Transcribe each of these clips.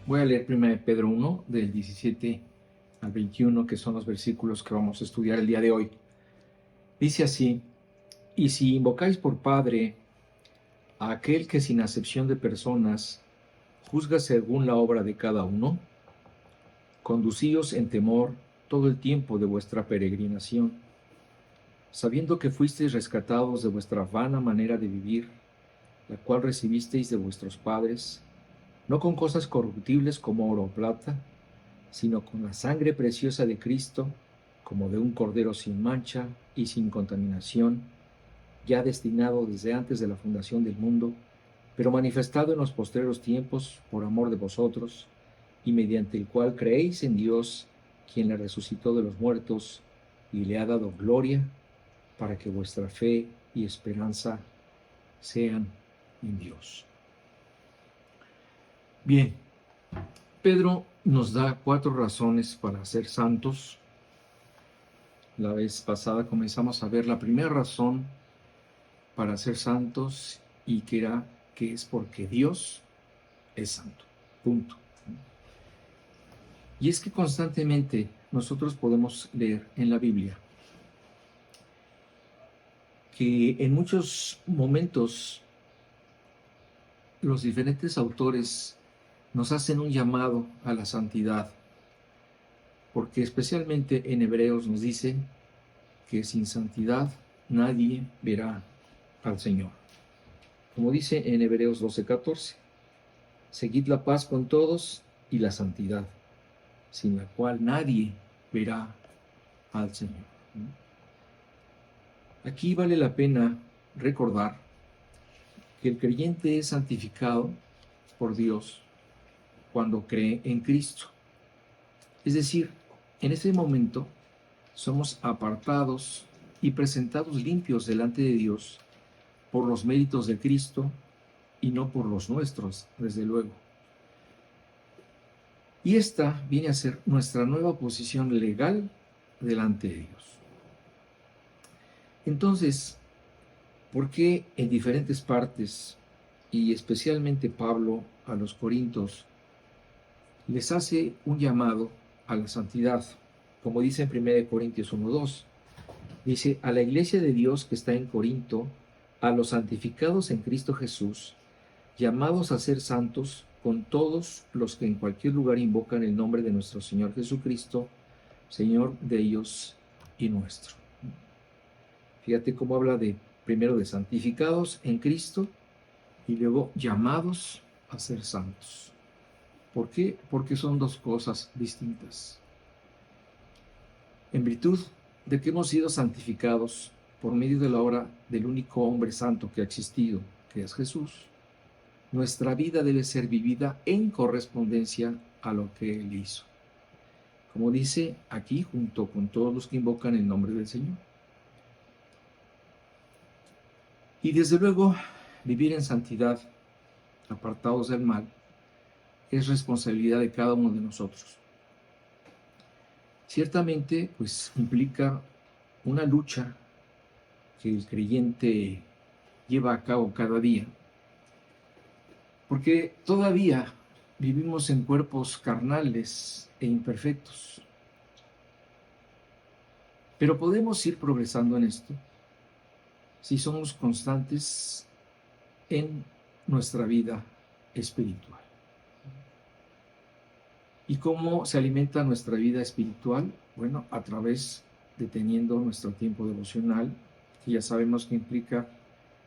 Voy a leer 1 Pedro 1, del 17 al 21, que son los versículos que vamos a estudiar el día de hoy. Dice así: y si invocáis por Padre a aquel que sin acepción de personas juzga según la obra de cada uno, conducíos en temor todo el tiempo de vuestra peregrinación, sabiendo que fuisteis rescatados de vuestra vana manera de vivir, la cual recibisteis de vuestros padres, no con cosas corruptibles como oro o plata, sino con la sangre preciosa de Cristo, como de un cordero sin mancha y sin contaminación, ya destinado desde antes de la fundación del mundo, pero manifestado en los postreros tiempos por amor de vosotros, y mediante el cual creéis en Dios, quien le resucitó de los muertos y le ha dado gloria, para que vuestra fe y esperanza sean en Dios. Bien, Pedro nos da 4 razones para ser santos. La vez pasada comenzamos a ver la primera razón para ser santos, y que es porque Dios es santo. Punto. Y es que constantemente nosotros podemos leer en la Biblia que en muchos momentos los diferentes autores nos hacen un llamado a la santidad, porque especialmente en Hebreos nos dice que sin santidad nadie verá al Señor. Como dice en Hebreos 12:14, seguid la paz con todos y la santidad, sin la cual nadie verá al Señor. Aquí vale la pena recordar que el creyente es santificado por Dios cuando cree en Cristo. Es decir, en ese momento somos apartados y presentados limpios delante de Dios por los méritos de Cristo y no por los nuestros, desde luego. Y esta viene a ser nuestra nueva posición legal delante de Dios. Entonces, ¿por qué en diferentes partes, y especialmente Pablo a los Corintios, les hace un llamado a la santidad? Como dice en 1 Corintios 1:2, dice: a la iglesia de Dios que está en Corinto, a los santificados en Cristo Jesús, llamados a ser santos, con todos los que en cualquier lugar invocan el nombre de nuestro Señor Jesucristo, Señor de ellos y nuestro. Fíjate cómo habla primero de santificados en Cristo y luego llamados a ser santos. ¿Por qué? Porque son dos cosas distintas. En virtud de que hemos sido santificados por medio de la obra del único hombre santo que ha existido, que es Jesús, nuestra vida debe ser vivida en correspondencia a lo que Él hizo. Como dice aquí, junto con todos los que invocan el nombre del Señor. Y desde luego, vivir en santidad, apartados del mal, es responsabilidad de cada uno de nosotros. Ciertamente, pues implica una lucha que el creyente lleva a cabo cada día, porque todavía vivimos en cuerpos carnales e imperfectos. Pero podemos ir progresando en esto si somos constantes en nuestra vida espiritual. ¿Y cómo se alimenta nuestra vida espiritual? Bueno, a través de teniendo nuestro tiempo devocional, que ya sabemos que implica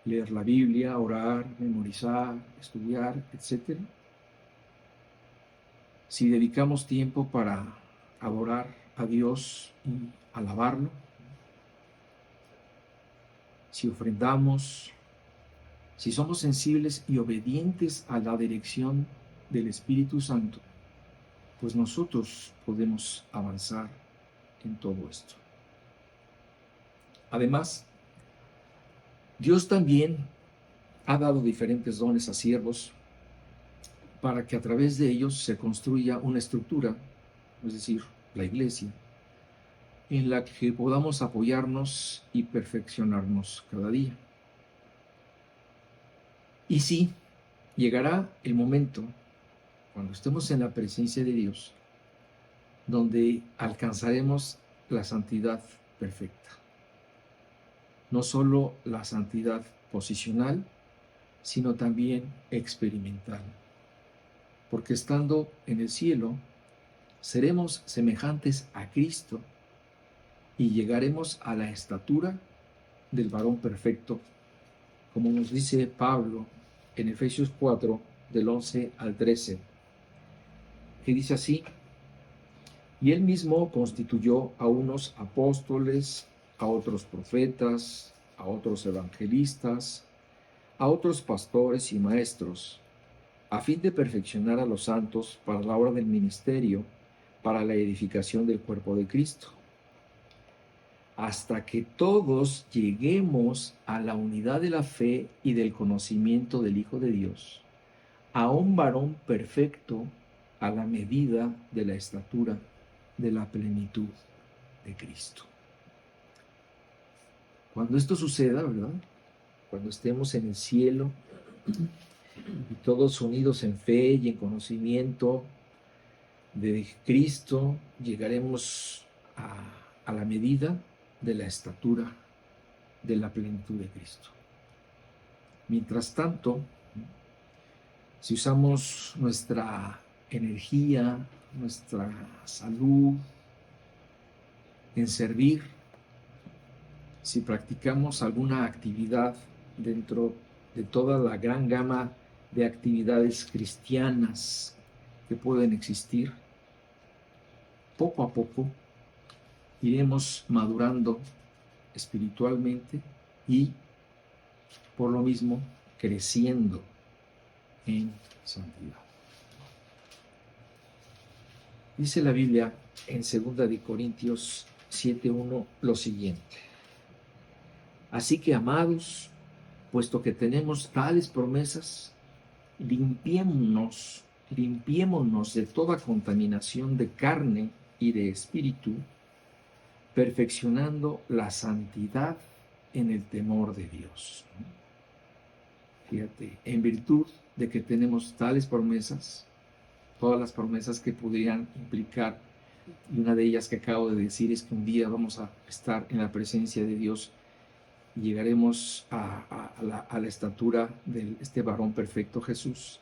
leer la Biblia, orar, memorizar, estudiar, etc. Si dedicamos tiempo para adorar a Dios y alabarlo, si ofrendamos, si somos sensibles y obedientes a la dirección del Espíritu Santo, pues nosotros podemos avanzar en todo esto. Además, Dios también ha dado diferentes dones a siervos para que a través de ellos se construya una estructura, es decir, la iglesia, en la que podamos apoyarnos y perfeccionarnos cada día. Y sí, llegará el momento cuando estemos en la presencia de Dios, donde alcanzaremos la santidad perfecta. No solo la santidad posicional, sino también experimental. Porque estando en el cielo, seremos semejantes a Cristo y llegaremos a la estatura del varón perfecto, como nos dice Pablo en Efesios 4, del 11 al 13, que dice así: y él mismo constituyó a unos apóstoles, a otros profetas, a otros evangelistas, a otros pastores y maestros, a fin de perfeccionar a los santos para la obra del ministerio, para la edificación del cuerpo de Cristo, hasta que todos lleguemos a la unidad de la fe y del conocimiento del Hijo de Dios, a un varón perfecto, a la medida de la estatura de la plenitud de Cristo. Cuando esto suceda, ¿verdad? Cuando estemos en el cielo y todos unidos en fe y en conocimiento de Cristo, llegaremos a la medida de la estatura de la plenitud de Cristo. Mientras tanto, si usamos nuestra energía, nuestra salud en servir, si practicamos alguna actividad dentro de toda la gran gama de actividades cristianas que pueden existir, poco a poco iremos madurando espiritualmente y por lo mismo creciendo en santidad. Dice la Biblia en 2 de Corintios 7:1 lo siguiente: así que, amados, puesto que tenemos tales promesas, limpiémonos de toda contaminación de carne y de espíritu, perfeccionando la santidad en el temor de Dios. Fíjate, en virtud de que tenemos tales promesas, todas las promesas que podrían implicar, y una de ellas que acabo de decir es que un día vamos a estar en la presencia de Dios y llegaremos a la estatura de este varón perfecto, Jesús.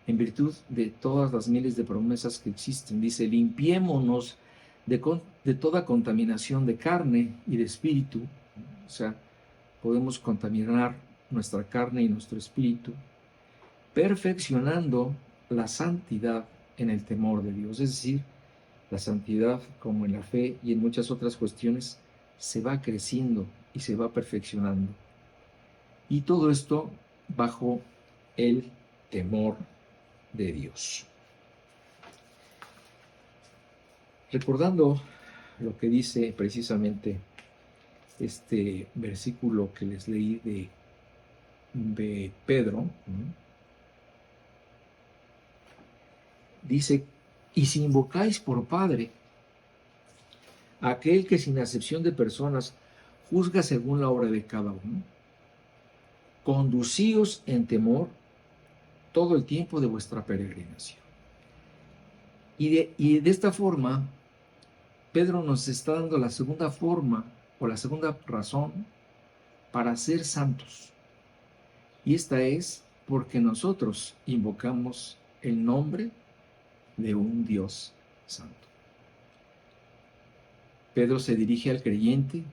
En virtud de todas las miles de promesas que existen, dice: limpiémonos de toda contaminación de carne y de espíritu. O sea, podemos contaminar nuestra carne y nuestro espíritu, perfeccionando la santidad en el temor de Dios. Es decir, la santidad, como en la fe y en muchas otras cuestiones, se va creciendo y se va perfeccionando. Y todo esto bajo el temor de Dios. Recordando lo que dice precisamente este versículo que les leí de Pedro, ¿no? Dice: y si invocáis por Padre a aquel que sin acepción de personas juzga según la obra de cada uno, conducíos en temor todo el tiempo de vuestra peregrinación. Y de esta forma, Pedro nos está dando la segunda forma o la segunda razón para ser santos. Y esta es porque nosotros invocamos el nombre de un Dios santo. Pedro se dirige al creyente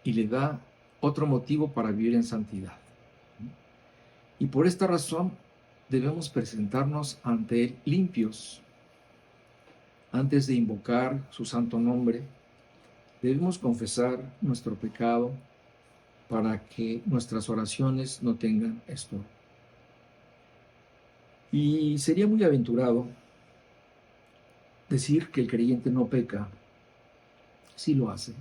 y le da otro motivo para vivir en santidad. Y por esta razón debemos presentarnos ante Él limpios. Antes de invocar su santo nombre, debemos confesar nuestro pecado para que nuestras oraciones no tengan estorbo. Y sería muy aventurado decir que el creyente no peca. Sí lo hace.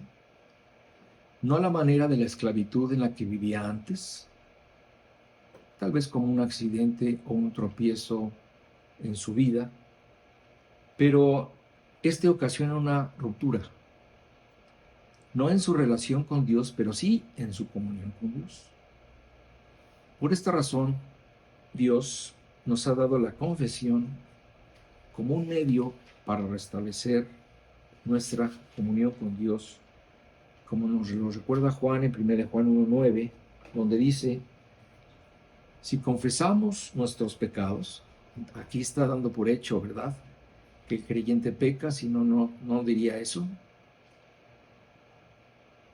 No a la manera de la esclavitud en la que vivía antes, tal vez como un accidente o un tropiezo en su vida, pero este ocasiona una ruptura, no en su relación con Dios, pero sí en su comunión con Dios. Por esta razón, Dios nos ha dado la confesión como un medio para restablecer nuestra comunión con Dios, como nos lo recuerda Juan en 1 Juan 1:9, donde dice: si confesamos nuestros pecados, aquí está dando por hecho, ¿verdad?, que el creyente peca, si no, no diría eso.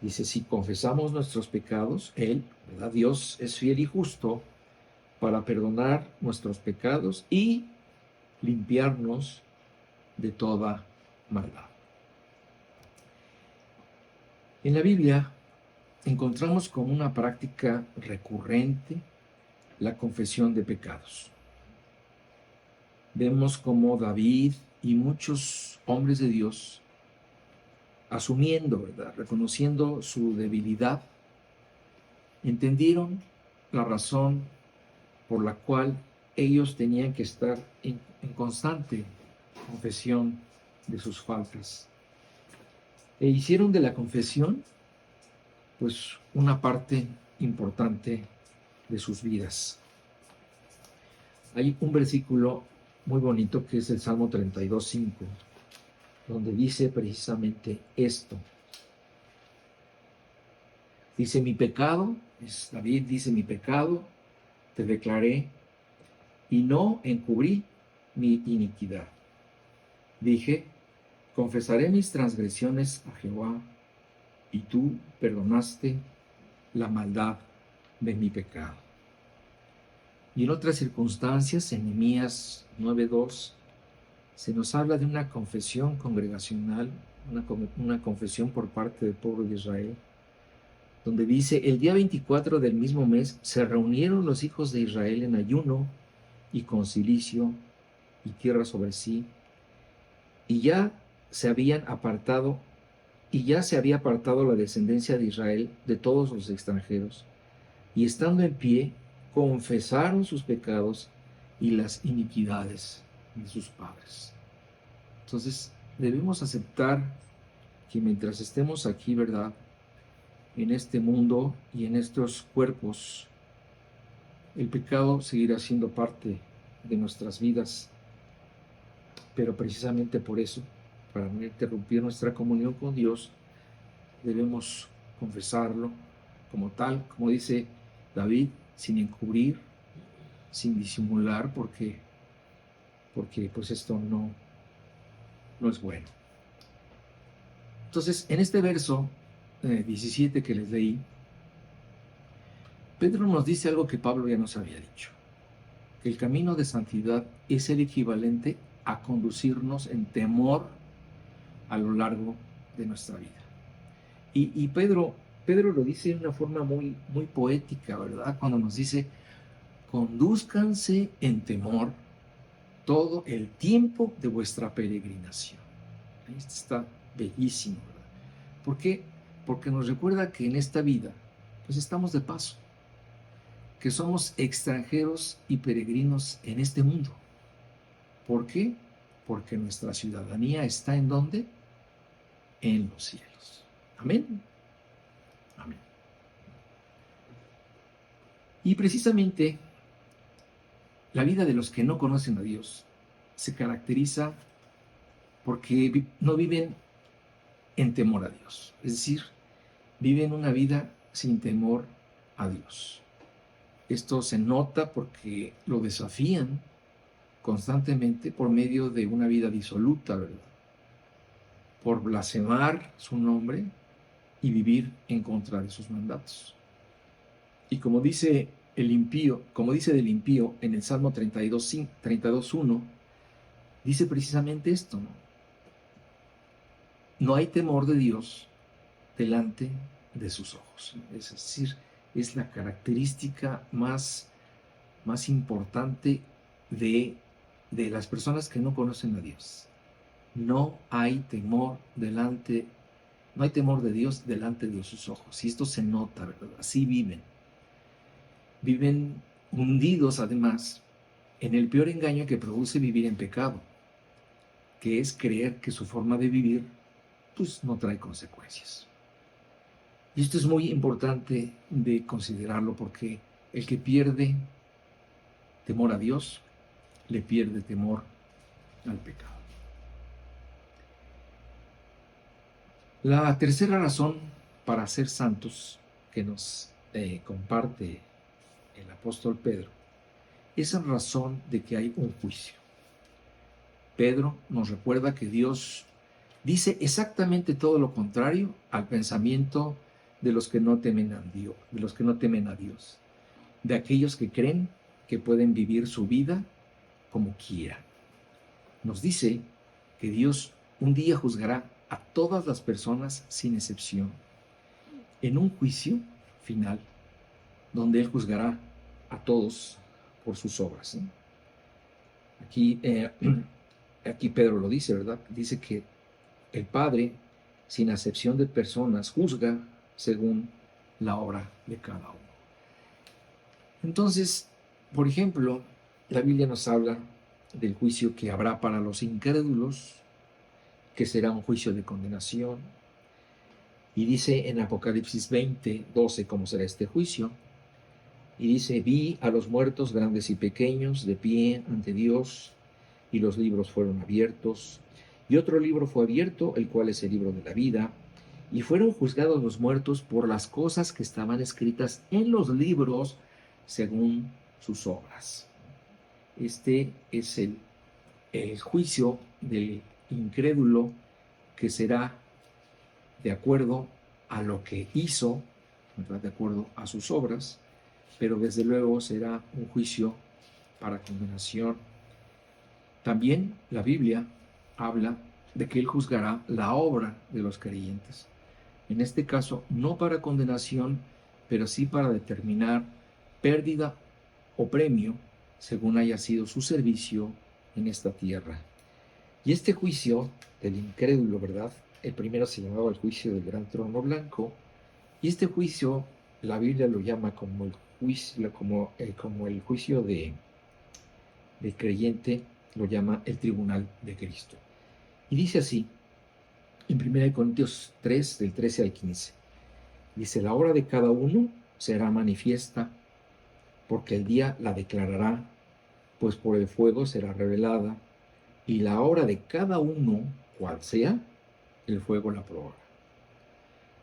Dice: si confesamos nuestros pecados, Él, ¿verdad?, Dios es fiel y justo para perdonar nuestros pecados y limpiarnos de toda maldad. En la Biblia encontramos como una práctica recurrente la confesión de pecados. Vemos como David y muchos hombres de Dios, asumiendo, ¿verdad?, reconociendo su debilidad, entendieron la razón por la cual ellos tenían que estar en constante confesión de sus faltas. E hicieron de la confesión, pues, una parte importante de sus vidas. Hay un versículo muy bonito que es el Salmo 32:5, donde dice precisamente esto. Dice: mi pecado, David dice: mi pecado te declaré y no encubrí mi iniquidad. Dije: confesaré mis transgresiones a Jehová, y tú perdonaste la maldad de mi pecado. Y en otras circunstancias, en Nehemías 9:2, se nos habla de una confesión congregacional, una confesión por parte del pueblo de Israel, donde dice: el día 24 del mismo mes se reunieron los hijos de Israel en ayuno y con cilicio y tierra sobre sí, y ya se había apartado la descendencia de Israel de todos los extranjeros, y estando en pie, confesaron sus pecados y las iniquidades de sus padres. Entonces, debemos aceptar que mientras estemos aquí, ¿verdad?, en este mundo y en estos cuerpos, el pecado seguirá siendo parte de nuestras vidas, pero precisamente por eso, para no interrumpir nuestra comunión con Dios, debemos confesarlo como tal, como dice David, sin encubrir, sin disimular, porque pues esto no es bueno. Entonces, en este verso 17 que les leí, Pedro nos dice algo que Pablo ya nos había dicho: que el camino de santidad es el equivalente a conducirnos en temor a lo largo de nuestra vida. Y Pedro lo dice de una forma muy poética, ¿verdad?, cuando nos dice: condúzcanse en temor todo el tiempo de vuestra peregrinación. Esto está bellísimo, ¿verdad? ¿Por qué? Porque nos recuerda que en esta vida, pues, estamos de paso, que somos extranjeros y peregrinos en este mundo. ¿Por qué? Porque nuestra ciudadanía está ¿en dónde? En los cielos. Amén. Amén. Y precisamente la vida de los que no conocen a Dios se caracteriza porque no viven en temor a Dios. Es decir, viven una vida sin temor a Dios. Esto se nota porque lo desafían constantemente por medio de una vida disoluta, ¿verdad?, por blasfemar su nombre y vivir en contra de sus mandatos. Y como dice del impío en el Salmo 32:1, dice precisamente esto, ¿no? No hay temor de Dios delante de sus ojos. Es decir, es la característica más importante de las personas que no conocen a Dios. No hay temor de Dios delante de sus ojos. Y esto se nota, ¿verdad? Así viven. Viven hundidos, además, en el peor engaño que produce vivir en pecado, que es creer que su forma de vivir, pues, no trae consecuencias. Y esto es muy importante de considerarlo, porque el que pierde temor a Dios, le pierde temor al pecado. La tercera razón para ser santos que nos comparte el apóstol Pedro es en razón de que hay un juicio. Pedro nos recuerda que Dios dice exactamente todo lo contrario al pensamiento de los que no temen a Dios, de aquellos que creen que pueden vivir su vida como quieran. Nos dice que Dios un día juzgará a todas las personas sin excepción en un juicio final donde Él juzgará a todos por sus obras. Aquí Pedro lo dice, ¿verdad? Dice que el Padre, sin acepción de personas, juzga según la obra de cada uno. Entonces, por ejemplo, la Biblia nos habla del juicio que habrá para los incrédulos, que será un juicio de condenación. Y dice en Apocalipsis 20:12 cómo será este juicio. Y dice: vi a los muertos grandes y pequeños de pie ante Dios, y los libros fueron abiertos. Y otro libro fue abierto, el cual es el libro de la vida. Y fueron juzgados los muertos por las cosas que estaban escritas en los libros según sus obras. Este es el juicio del incrédulo, que será de acuerdo a lo que hizo, ¿verdad? De acuerdo a sus obras, pero desde luego será un juicio para condenación. También la Biblia habla de que Él juzgará la obra de los creyentes. En este caso, no para condenación, pero sí para determinar pérdida o premio según haya sido su servicio en esta tierra. Y este juicio del incrédulo, ¿verdad? El primero se llamaba el juicio del gran trono blanco, y este juicio la Biblia lo llama como el juicio del creyente, lo llama el tribunal de Cristo. Y dice así, en 1 Corintios 3, del 13 al 15, dice: la obra de cada uno será manifiesta, porque el día la declarará, pues por el fuego será revelada, y la obra de cada uno, cual sea, el fuego la probará.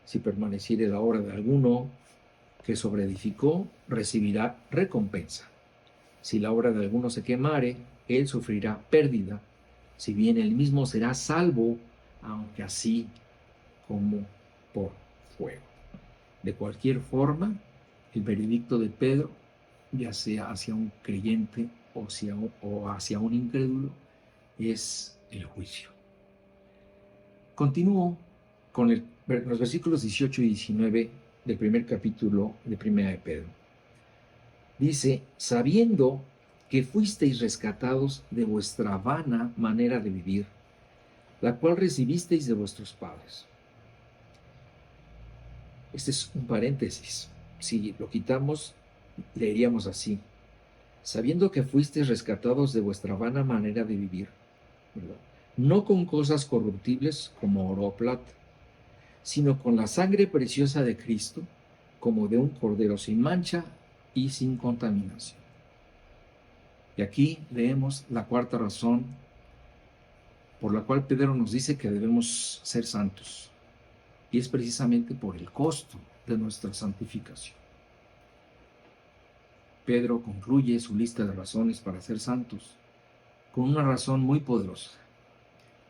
Si permaneciere la obra de alguno que sobreedificó, recibirá recompensa. Si la obra de alguno se quemare, él sufrirá pérdida, si bien él mismo será salvo, aunque así como por fuego. De cualquier forma, el veredicto de Pedro, ya sea hacia un creyente o hacia un incrédulo, es el juicio. Continúo con los versículos 18 y 19 del primer capítulo de Primera de Pedro. Dice: sabiendo que fuisteis rescatados de vuestra vana manera de vivir, la cual recibisteis de vuestros padres. Este es un paréntesis. Si lo quitamos, leeríamos así: sabiendo que fuisteis rescatados de vuestra vana manera de vivir, ¿verdad? No con cosas corruptibles como oro o plata, sino con la sangre preciosa de Cristo, como de un cordero sin mancha y sin contaminación. Y aquí leemos la cuarta razón por la cual Pedro nos dice que debemos ser santos, y es precisamente por el costo de nuestra santificación. Pedro concluye su lista de razones para ser santos con una razón muy poderosa: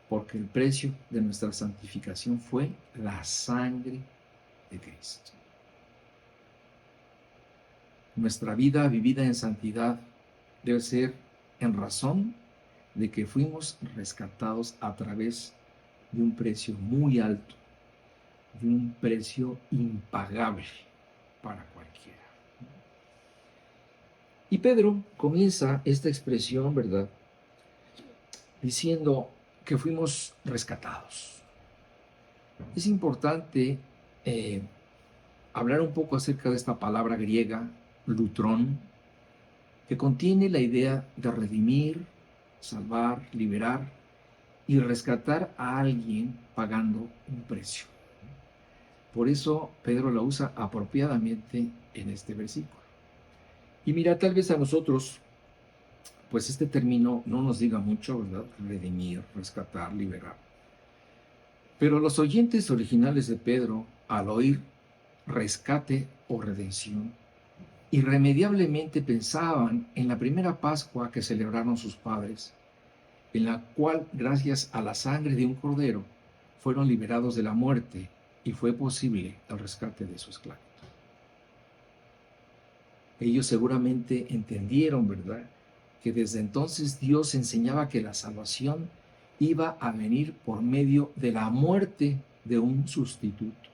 porque el precio de nuestra santificación fue la sangre de Cristo. Nuestra vida vivida en santidad debe ser en razón de que fuimos rescatados a través de un precio muy alto, de un precio impagable para cualquiera. Y Pedro comienza esta expresión, ¿verdad?, diciendo que fuimos rescatados. Es importante hablar un poco acerca de esta palabra griega, lutrón, que contiene la idea de redimir, salvar, liberar y rescatar a alguien pagando un precio. Por eso Pedro la usa apropiadamente en este versículo. Y mira, tal vez a nosotros pues este término no nos diga mucho, ¿verdad? Redimir, rescatar, liberar. Pero los oyentes originales de Pedro, al oír rescate o redención, irremediablemente pensaban en la primera Pascua que celebraron sus padres, en la cual, gracias a la sangre de un cordero, fueron liberados de la muerte y fue posible el rescate de su esclavitud. Ellos seguramente entendieron, ¿verdad?, que desde entonces Dios enseñaba que la salvación iba a venir por medio de la muerte de un sustituto,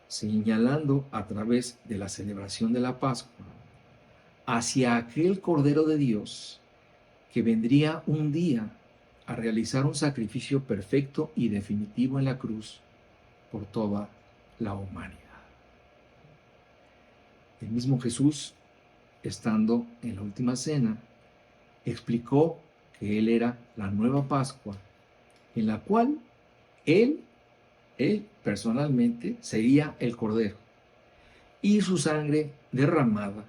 señalando a través de la celebración de la Pascua hacia aquel Cordero de Dios que vendría un día a realizar un sacrificio perfecto y definitivo en la cruz por toda la humanidad. El mismo Jesús, estando en la última cena, explicó que Él era la nueva Pascua, en la cual Él personalmente sería el Cordero, y su sangre derramada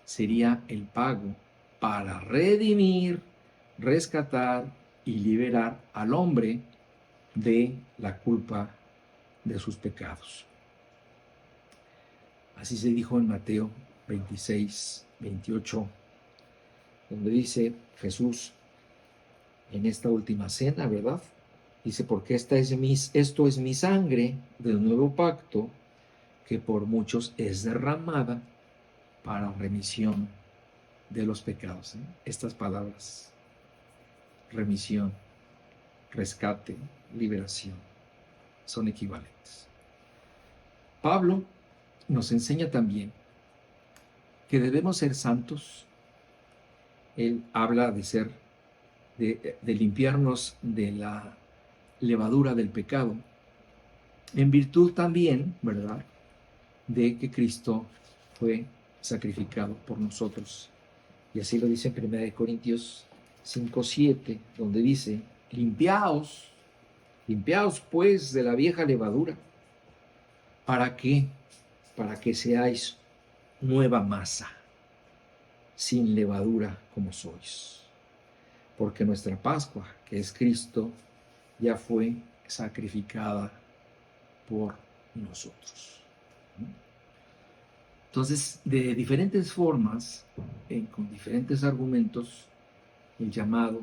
sería el pago para redimir, rescatar y liberar al hombre de la culpa de sus pecados. Así se dijo en Mateo 26, 28, donde dice Jesús en esta última cena, ¿verdad? Dice, porque esto es mi sangre del nuevo pacto, que por muchos es derramada para remisión de los pecados. Estas palabras, remisión, rescate, liberación, son equivalentes. Pablo nos enseña también que debemos ser santos. Él habla de limpiarnos de la levadura del pecado, en virtud también, ¿verdad?, de que Cristo fue sacrificado por nosotros. Y así lo dice en 1 Corintios 5:7, donde dice, limpiaos pues de la vieja levadura. ¿Para qué? Para que seáis nueva masa, sin levadura como sois. Porque nuestra Pascua, que es Cristo, ya fue sacrificada por nosotros. Entonces, de diferentes formas, con diferentes argumentos, el llamado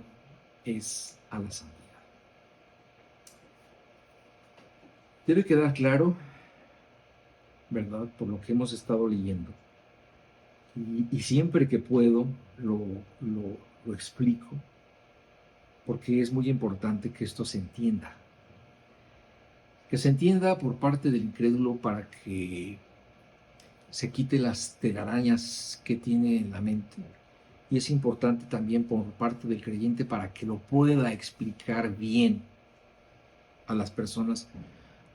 es a la santidad. Debe quedar claro, ¿verdad?, por lo que hemos estado leyendo. Y siempre que puedo lo explico, porque es muy importante que esto se entienda. Que se entienda por parte del incrédulo para que se quite las telarañas que tiene en la mente. Y es importante también por parte del creyente para que lo pueda explicar bien a las personas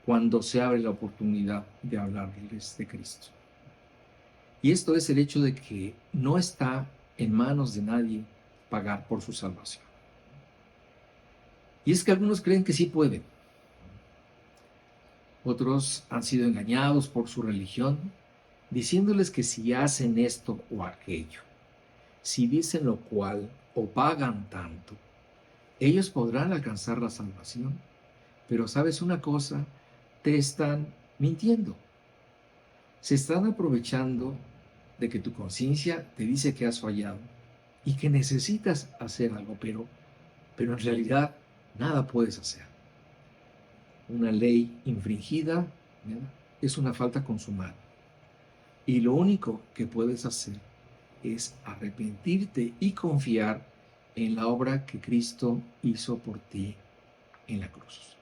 cuando se abre la oportunidad de hablarles de Cristo. Y esto es el hecho de que no está en manos de nadie pagar por su salvación. Y es que algunos creen que sí pueden. Otros han sido engañados por su religión, diciéndoles que si hacen esto o aquello, si dicen lo cual o pagan tanto, ellos podrán alcanzar la salvación. Pero ¿sabes una cosa? Te están mintiendo. Se están aprovechando de que tu conciencia te dice que has fallado y que necesitas hacer algo, pero en realidad nada puedes hacer. Una ley infringida, ¿verdad?, es una falta consumada. Y lo único que puedes hacer es arrepentirte y confiar en la obra que Cristo hizo por ti en la cruz.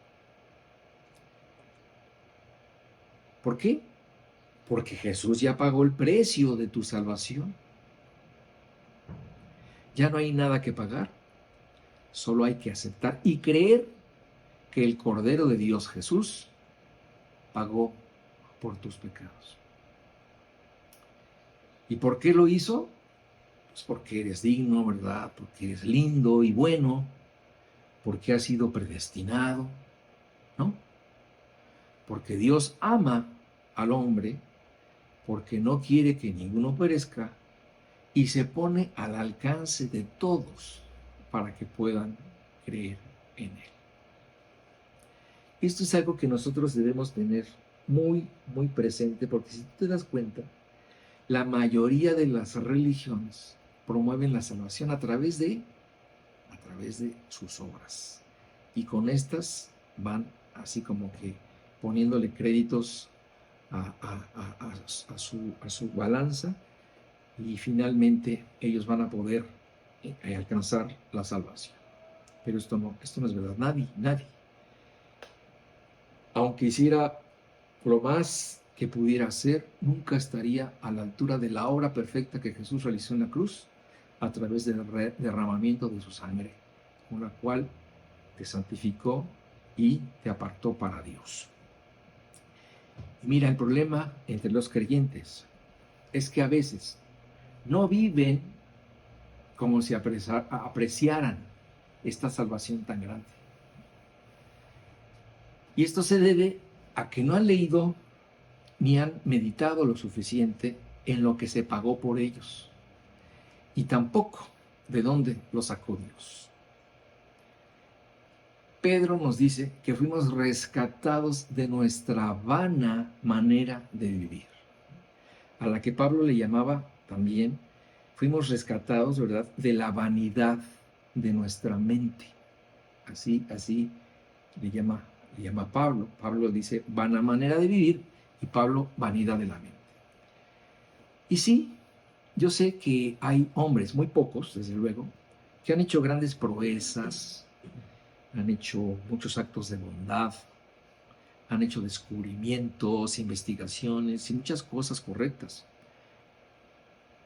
¿Por qué? Porque Jesús ya pagó el precio de tu salvación. Ya no hay nada que pagar. Solo hay que aceptar y creer que el Cordero de Dios Jesús pagó por tus pecados. ¿Y por qué lo hizo? Pues porque eres digno, ¿verdad? Porque eres lindo y bueno, porque has sido predestinado, ¿no? Porque Dios ama al hombre, porque no quiere que ninguno perezca, y se pone al alcance de todos para que puedan creer en Él. Esto es algo que nosotros debemos tener muy, muy presente, porque si tú te das cuenta, la mayoría de las religiones promueven la salvación a través de sus obras. Y con estas van así como que poniéndole créditos a su balanza, y finalmente ellos van a poder alcanzar la salvación. Pero esto no es verdad. Nadie. Aunque hiciera lo más que pudiera hacer, nunca estaría a la altura de la obra perfecta que Jesús realizó en la cruz a través del derramamiento de su sangre, con la cual te santificó y te apartó para Dios. Y mira, el problema entre los creyentes es que a veces no viven como si apreciaran esta salvación tan grande. Y esto se debe a que no han leído ni han meditado lo suficiente en lo que se pagó por ellos, y tampoco de dónde lo sacó Dios. Pedro nos dice que fuimos rescatados de nuestra vana manera de vivir, a la que Pablo le llamaba también, fuimos rescatados, ¿verdad?, de la vanidad de nuestra mente. Así le llama Pablo. Pablo dice vana manera de vivir y Pablo vanidad de la mente. Y sí, yo sé que hay hombres, muy pocos, desde luego, que han hecho grandes proezas, han hecho muchos actos de bondad, han hecho descubrimientos, investigaciones y muchas cosas correctas.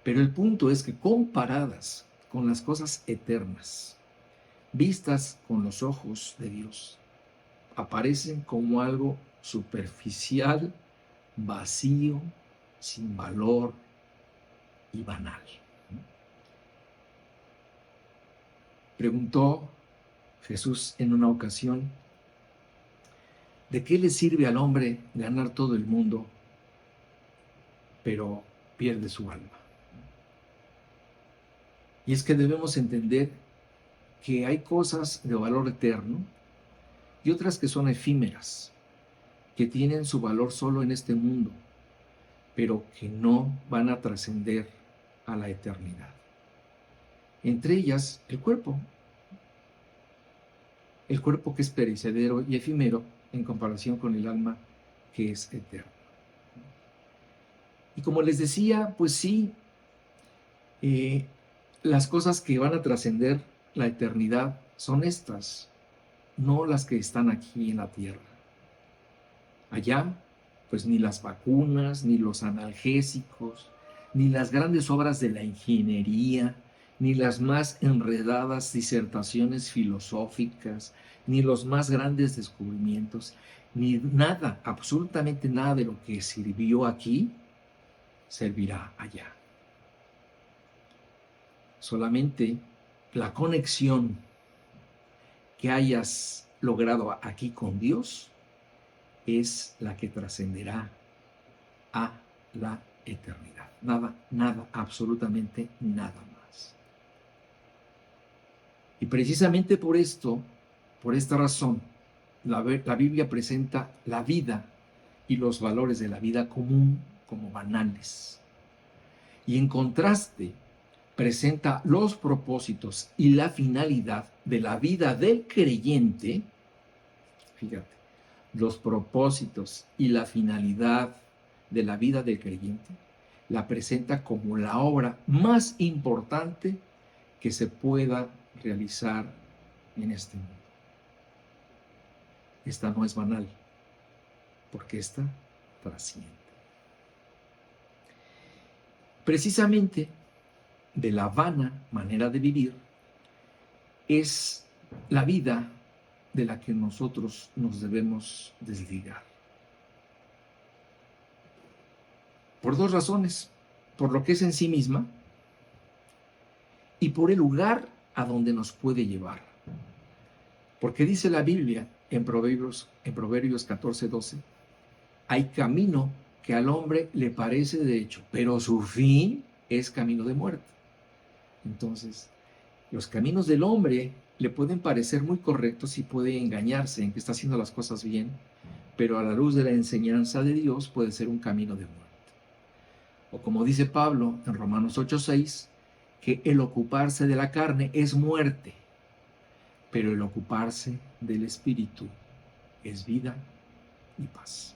Pero el punto es que comparadas con las cosas eternas, vistas con los ojos de Dios, aparecen como algo superficial, vacío, sin valor y banal. Preguntó Jesús en una ocasión, ¿de qué le sirve al hombre ganar todo el mundo, pero pierde su alma? Y es que debemos entender que hay cosas de valor eterno y otras que son efímeras, que tienen su valor solo en este mundo, pero que no van a trascender a la eternidad. Entre ellas, el cuerpo que es perecedero y efímero en comparación con el alma que es eterna. Y como les decía, pues sí, las cosas que van a trascender la eternidad son estas, no las que están aquí en la tierra. Allá, pues ni las vacunas, ni los analgésicos, ni las grandes obras de la ingeniería, ni las más enredadas disertaciones filosóficas, ni los más grandes descubrimientos, ni nada, absolutamente nada de lo que sirvió aquí, servirá allá. Solamente la conexión que hayas logrado aquí con Dios es la que trascenderá a la eternidad. Nada, absolutamente nada más. Y precisamente por esta razón, la Biblia presenta la vida y los valores de la vida común como banales. Y en contraste, presenta los propósitos y la finalidad de la vida del creyente. Fíjate, los propósitos y la finalidad de la vida del creyente la presenta como la obra más importante que se pueda realizar en este mundo. Esta no es banal, porque esta trasciende. Precisamente de la vana manera de vivir es la vida de la que nosotros nos debemos desligar. Por dos razones: por lo que es en sí misma y por el lugar a donde nos puede llevar. Porque dice la Biblia en Proverbios 14:12, hay camino que al hombre le parece derecho, pero su fin es camino de muerte. Entonces, los caminos del hombre le pueden parecer muy correctos y puede engañarse en que está haciendo las cosas bien, pero a la luz de la enseñanza de Dios puede ser un camino de muerte. O como dice Pablo en Romanos 8:6, que el ocuparse de la carne es muerte, pero el ocuparse del Espíritu es vida y paz.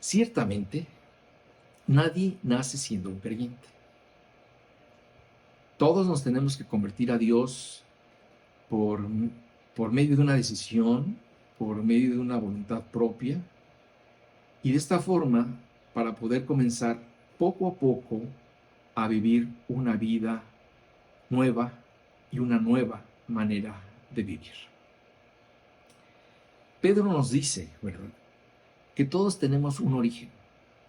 Ciertamente, nadie nace siendo un creyente. Todos nos tenemos que convertir a Dios por medio de una decisión, por medio de una voluntad propia, y de esta forma, para poder comenzar poco a poco a vivir una vida nueva y una nueva manera de vivir. Pedro nos dice, ¿verdad?, que todos tenemos un origen,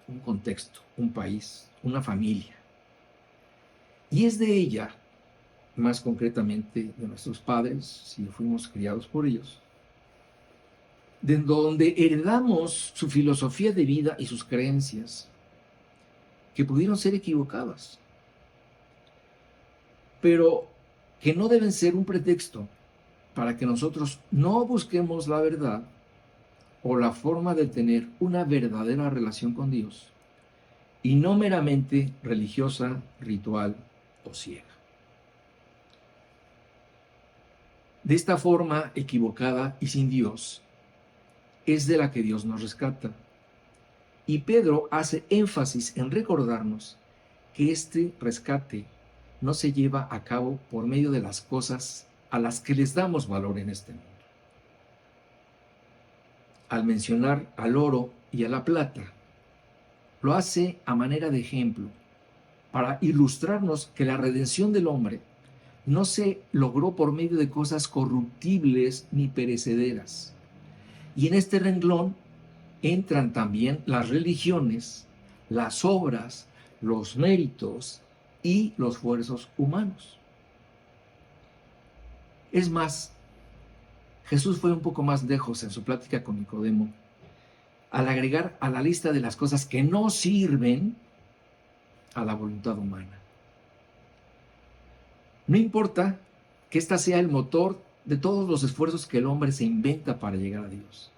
un contexto, un país, una familia. Y es de ella, más concretamente de nuestros padres, si fuimos criados por ellos, de donde heredamos su filosofía de vida y sus creencias, que pudieron ser equivocadas, pero que no deben ser un pretexto para que nosotros no busquemos la verdad o la forma de tener una verdadera relación con Dios, y no meramente religiosa, ritual o ciega. De esta forma equivocada y sin Dios es de la que Dios nos rescata. Y Pedro hace énfasis en recordarnos que este rescate no se lleva a cabo por medio de las cosas a las que les damos valor en este mundo. Al mencionar al oro y a la plata, lo hace a manera de ejemplo para ilustrarnos que la redención del hombre no se logró por medio de cosas corruptibles ni perecederas. Y en este renglón entran también las religiones, las obras, los méritos y los esfuerzos humanos. Es más, Jesús fue un poco más lejos en su plática con Nicodemo, al agregar a la lista de las cosas que no sirven a la voluntad humana. No importa que ésta sea el motor de todos los esfuerzos que el hombre se inventa para llegar a Dios.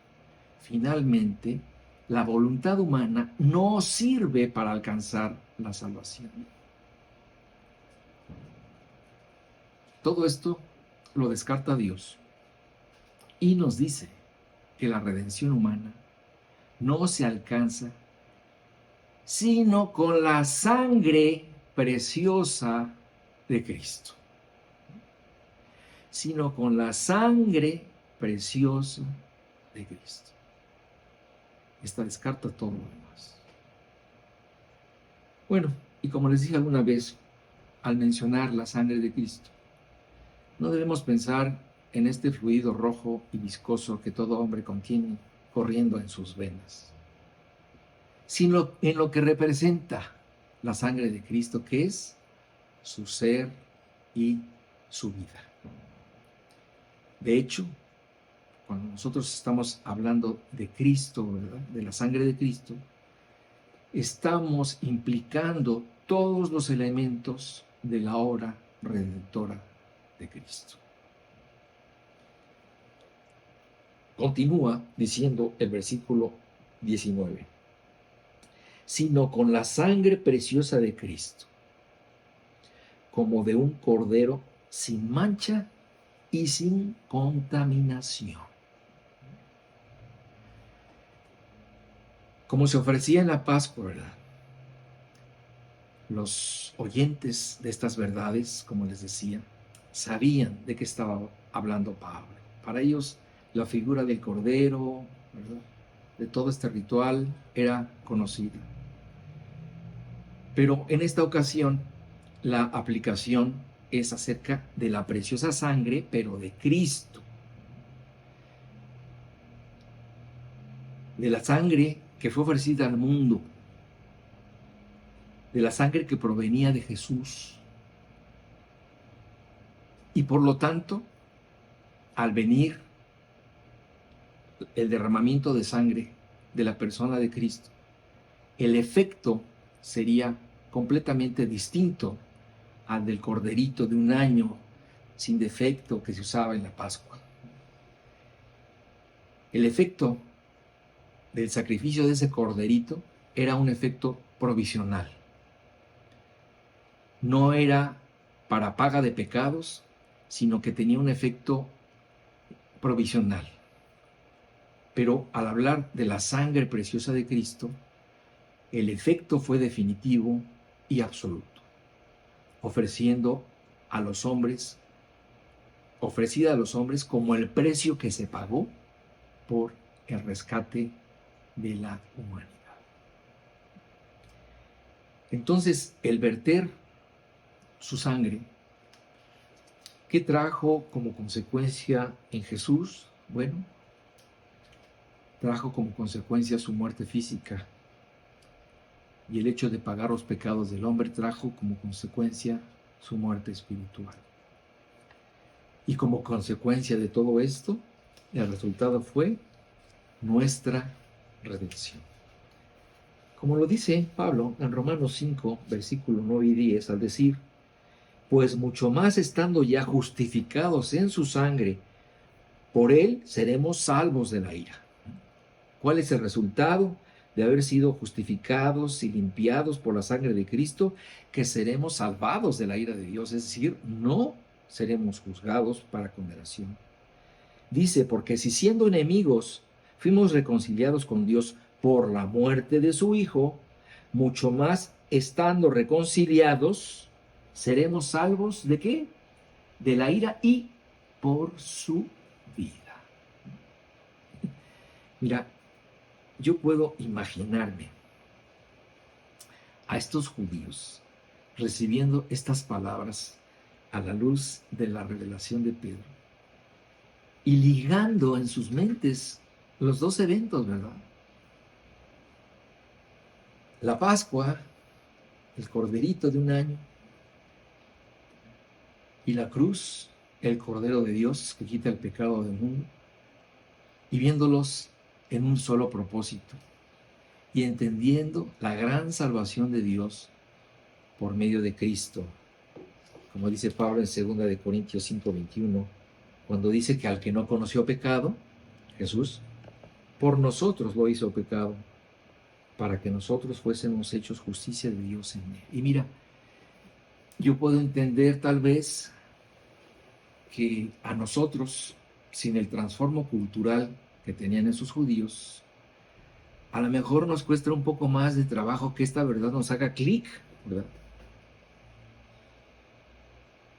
Finalmente, la voluntad humana no sirve para alcanzar la salvación. Todo esto lo descarta Dios y nos dice que la redención humana no se alcanza sino con la sangre preciosa de Cristo. Sino con la sangre preciosa de Cristo. Esta descarta todo lo demás. Bueno, y como les dije alguna vez, al mencionar la sangre de Cristo, no debemos pensar en este fluido rojo y viscoso que todo hombre contiene corriendo en sus venas, sino en lo que representa la sangre de Cristo, que es su ser y su vida. De hecho, cuando nosotros estamos hablando de Cristo, ¿verdad?, de la sangre de Cristo, estamos implicando todos los elementos de la obra redentora de Cristo. Continúa diciendo el versículo 19. Sino con la sangre preciosa de Cristo, como de un cordero sin mancha y sin contaminación. Como se ofrecía en la Pascua, ¿verdad? Los oyentes de estas verdades, como les decía, sabían de qué estaba hablando Pablo. Para ellos, la figura del cordero, ¿verdad?, de todo este ritual era conocida. Pero en esta ocasión, la aplicación es acerca de la preciosa sangre, pero de Cristo. De la sangre que fue ofrecida al mundo, de la sangre que provenía de Jesús. Y por lo tanto, al venir el derramamiento de sangre de la persona de Cristo, el efecto sería completamente distinto al del corderito de un año sin defecto que se usaba en la Pascua. El efecto del sacrificio de ese corderito era un efecto provisional. No era para paga de pecados, sino que tenía un efecto provisional. Pero al hablar de la sangre preciosa de Cristo, el efecto fue definitivo y absoluto, ofrecida a los hombres como el precio que se pagó por el rescate de la humanidad. Entonces, el verter su sangre, ¿qué trajo como consecuencia en Jesús? Bueno, trajo como consecuencia su muerte física, y el hecho de pagar los pecados del hombre trajo como consecuencia su muerte espiritual. Y como consecuencia de todo esto, el resultado fue nuestra redención. Como lo dice Pablo en Romanos 5, versículos 9 y 10, al decir: pues mucho más estando ya justificados en su sangre, por él seremos salvos de la ira. ¿Cuál es el resultado de haber sido justificados y limpiados por la sangre de Cristo? Que seremos salvados de la ira de Dios, es decir, no seremos juzgados para condenación. Dice: porque si siendo enemigos fuimos reconciliados con Dios por la muerte de su Hijo, mucho más estando reconciliados seremos salvos ¿de qué? De la ira y por su vida. Mira, yo puedo imaginarme a estos judíos recibiendo estas palabras a la luz de la revelación de Pedro y ligando en sus mentes los dos eventos, ¿verdad? La Pascua, el corderito de un año, y la cruz, el Cordero de Dios que quita el pecado del mundo, y viéndolos en un solo propósito, y entendiendo la gran salvación de Dios por medio de Cristo. Como dice Pablo en 2 Corintios 5:21, cuando dice que al que no conoció pecado, Jesús, por nosotros lo hizo pecado, para que nosotros fuésemos hechos justicia de Dios en él. Y mira, yo puedo entender tal vez que a nosotros, sin el transformo cultural que tenían esos judíos, a lo mejor nos cuesta un poco más de trabajo que esta verdad nos haga clic, ¿verdad?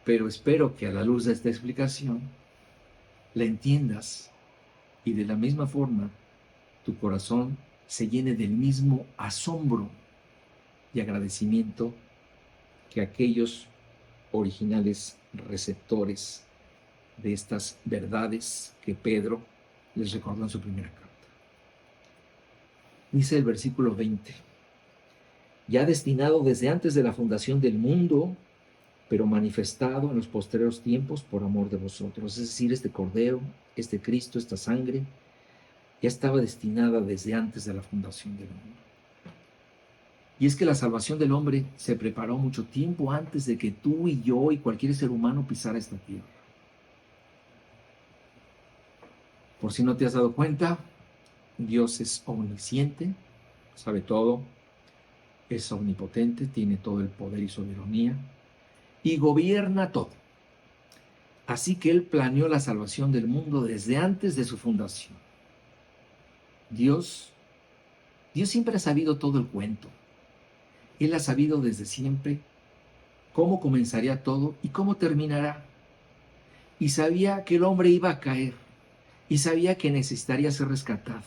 Pero espero que a la luz de esta explicación la entiendas y de la misma forma tu corazón se llene del mismo asombro y agradecimiento que aquellos originales receptores de estas verdades que Pedro les recordó en su primera carta. Dice el versículo 20: ya destinado desde antes de la fundación del mundo, pero manifestado en los posteriores tiempos por amor de vosotros. Es decir, este Cordero, este Cristo, esta sangre, ya estaba destinada desde antes de la fundación del mundo. Y es que la salvación del hombre se preparó mucho tiempo antes de que tú y yo y cualquier ser humano pisara esta tierra. Por si no te has dado cuenta, Dios es omnisciente, sabe todo, es omnipotente, tiene todo el poder y soberanía, y gobierna todo. Así que Él planeó la salvación del mundo desde antes de su fundación. Dios siempre ha sabido todo el cuento. Él ha sabido desde siempre cómo comenzaría todo y cómo terminará. Y sabía que el hombre iba a caer. Y sabía que necesitaría ser rescatado.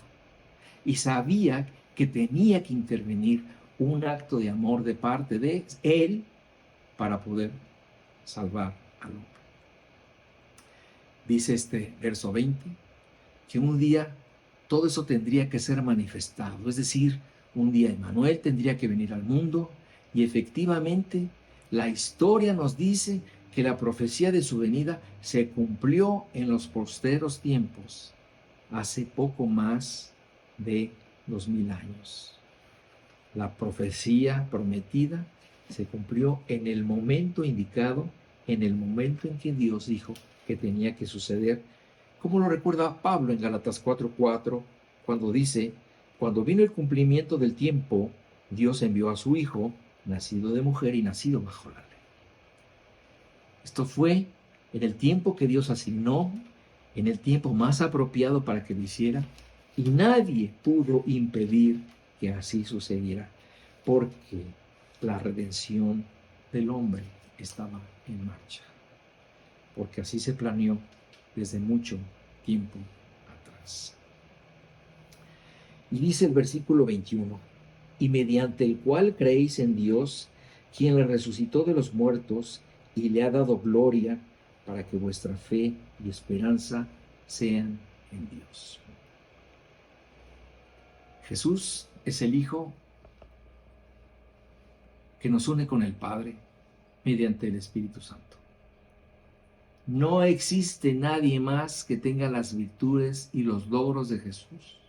Y sabía que tenía que intervenir un acto de amor de parte de Él para poder salvar al hombre. Dice este verso 20, que un día todo eso tendría que ser manifestado. Es decir, un día Emmanuel tendría que venir al mundo y efectivamente la historia nos dice que la profecía de su venida se cumplió en los posteros tiempos, hace poco más de 2000 años. La profecía prometida se cumplió en el momento indicado, en el momento en que Dios dijo que tenía que suceder, como lo recuerda Pablo en Gálatas 4:4, cuando dice: cuando vino el cumplimiento del tiempo, Dios envió a su Hijo, nacido de mujer y nacido bajo la ley. Esto fue en el tiempo que Dios asignó, en el tiempo más apropiado para que lo hiciera, y nadie pudo impedir que así sucediera, porque la redención del hombre estaba en marcha, porque así se planeó desde mucho tiempo atrás. Y dice el versículo 21, y mediante el cual creéis en Dios, quien le resucitó de los muertos y le ha dado gloria, para que vuestra fe y esperanza sean en Dios. Jesús es el Hijo que nos une con el Padre mediante el Espíritu Santo. No existe nadie más que tenga las virtudes y los logros de Jesús.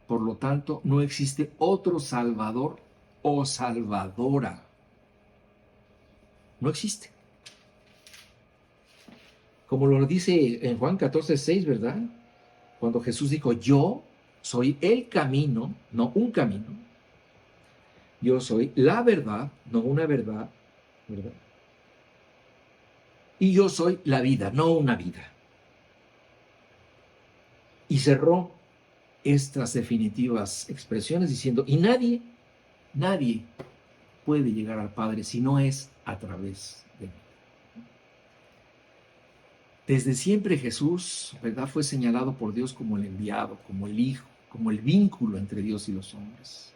Por lo tanto, no existe otro Salvador o Salvadora. No existe. Como lo dice en Juan 14:6, ¿verdad? Cuando Jesús dijo: yo soy el camino, no un camino. Yo soy la verdad, no una verdad, ¿verdad? Y yo soy la vida, no una vida. Y cerró estas definitivas expresiones diciendo: y nadie puede llegar al Padre si no es a través de mí. Desde siempre Jesús, ¿verdad?, fue señalado por Dios como el enviado, como el Hijo, como el vínculo entre Dios y los hombres.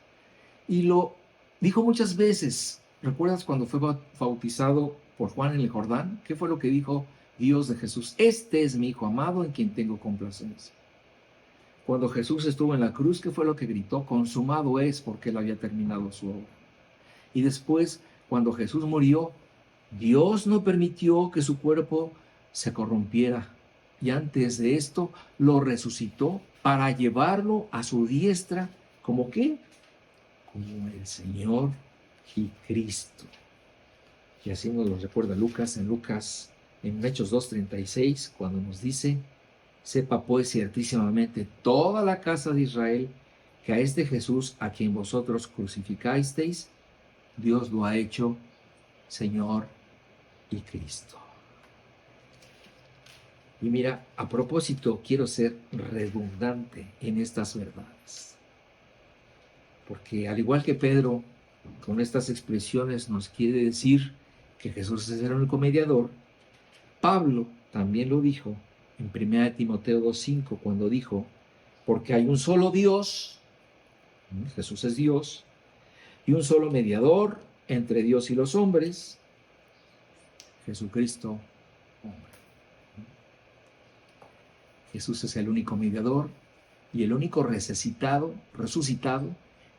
Y lo dijo muchas veces. ¿Recuerdas cuando fue bautizado por Juan en el Jordán? ¿Qué fue lo que dijo Dios de Jesús? Este es mi Hijo amado en quien tengo complacencia. Cuando Jesús estuvo en la cruz, ¿qué fue lo que gritó? Consumado es, porque él había terminado su obra. Y después, cuando Jesús murió, Dios no permitió que su cuerpo se corrompiera. Y antes de esto, lo resucitó para llevarlo a su diestra. ¿Cómo qué? Como el Señor y Cristo. Y así nos lo recuerda Lucas, en Hechos 2:36, cuando nos dice: sepa pues ciertísimamente toda la casa de Israel que a este Jesús, a quien vosotros crucificasteis, Dios lo ha hecho Señor y Cristo. Y mira, a propósito, quiero ser redundante en estas verdades, porque al igual que Pedro, con estas expresiones nos quiere decir que Jesús es el único mediador, Pablo también lo dijo en 1 Timoteo 2:5, cuando dijo: porque hay un solo Dios, Jesús es Dios, y un solo mediador entre Dios y los hombres, Jesucristo, hombre. Jesús es el único mediador y el único resucitado,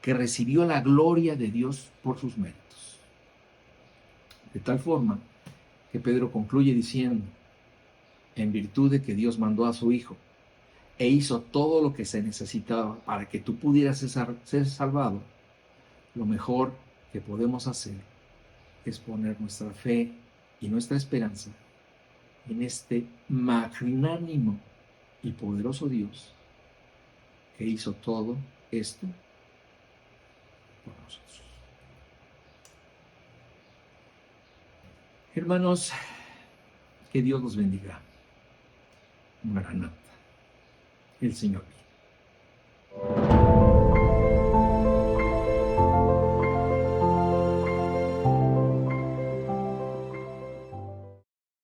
que recibió la gloria de Dios por sus méritos. De tal forma que Pedro concluye diciendo: en virtud de que Dios mandó a su Hijo e hizo todo lo que se necesitaba para que tú pudieras ser salvado, lo mejor que podemos hacer es poner nuestra fe y nuestra esperanza en este magnánimo y poderoso Dios que hizo todo esto por nosotros. Hermanos, que Dios los bendiga. Maranatha, el Señor viene.